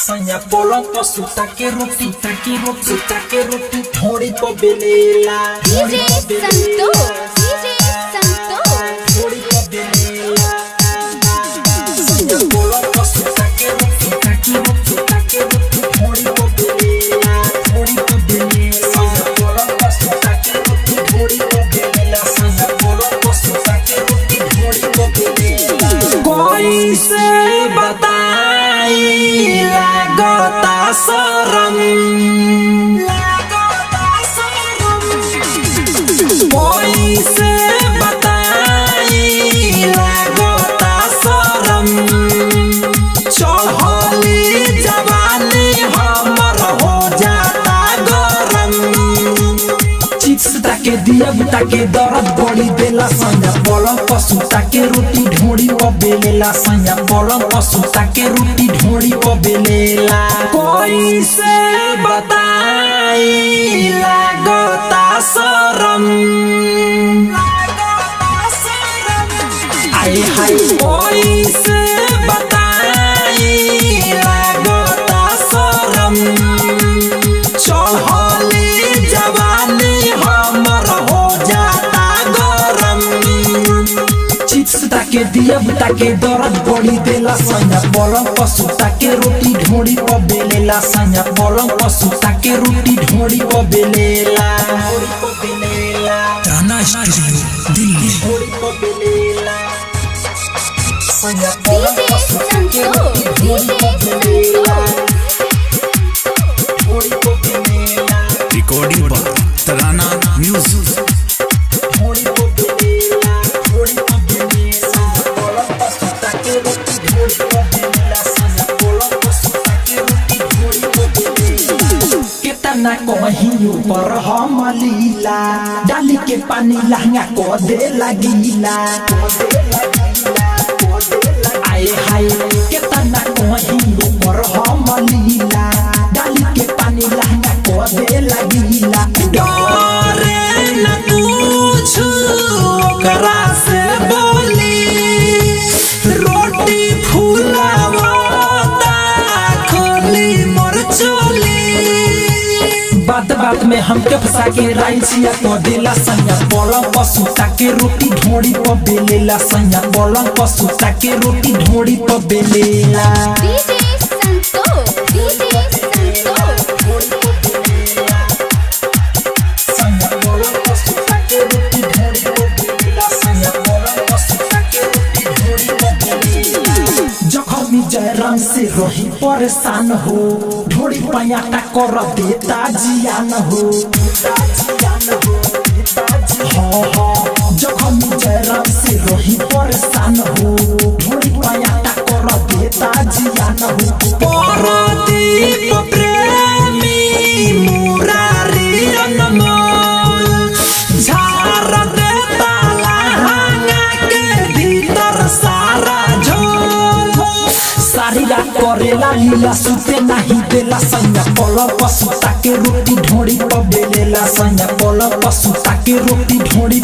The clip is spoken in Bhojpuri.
सैया पलंग पर सुता के रोटी थोड़ी पर बेलेला डीजे संतोष थोड़ी पर बेलेला सैया पलंग पर सुता के रोटी थोड़ी पर बेलेला सैया पलंग पर सुता के रोटी थोड़ी पर बेलेला सैया पलंग पर सुता के रोटी थोड़ी पर बेलेला कोई से बताई लागता शरम कोई से बताई लागता शरम चढ़ली जवानी हमर हो जाता गरम चिप्स ताके दिया बुता के दर्द बड़ी देला सैया पलंग पर सुता के रोटी ढोड़ी पर बेलेला सैया पलंग पर सुता के रोटी ढोड़ी पर बेलेला कोई से बताई लागता शरम आए हाय कोई से बताई लागता शरम चढ़ली जवानी हमर हो जाता गरम चिप्स ताके दिया बुता के दर्द बड़ी देला सैया पलंग पर सुता के रोटी ढोड़ी पर बेलेला सैया पलंग पर सुता के रोटी ढोड़ी पर बेलेला ताना स्टूडियो दिल्ली ढोड़ी पर बेलेला सैया पलंग पर सुता के रोटी ढोड़ी पर बेलेला ढोड़ी पर बेलेला रिकॉर्डिंग पर तराना म्यूजिक ढोड़ी पर बेलेला सैया पलंग पर सुता के रोटी ढोड़ी पर बेलेला सैया पलंग पर सुता के रोटी ढोड़ी पर बेलेला केतना कहियो पर हम लीला डाली के पानी लहंगा को दे लगीला आए हाय केतना कहियो पर हम लीला डाली के पानी लहंगा को दे लगीला डरे न कुछ ओकरा से बोली रोटी फुलावता खोली मोर चोली बात में हमके फंसा के राइसिया को देला सैया पलंग पर सुता के रोटी ढोड़ी पर बेलेला सैया पलंग पर सुता के रोटी ढोड़ी पर बेलेला डीजे संतोष सैया पलंग पर सुता के रोटी ढोड़ी पर बेलेला सैया पलंग पर सुता के रोटी ढोड़ी पर बेलेला जखमी जयराम से रही परेशान हो ढोड़ी पयाटा कर देता जियान हो जखमी जयराम से रही परेशान हो ढोड़ी पयाटा कर देता जियान हो परदीप प्रेमी मुरारी अनमोल झार देता लहंगा के भीतर सारा झोल सारी रात करेला लीला सुते नहीं देला सैया पलंग पर सुता के रोटी ढोड़ी पर बेलेला सैया पलंग पर सुता के रोटी ढोड़ी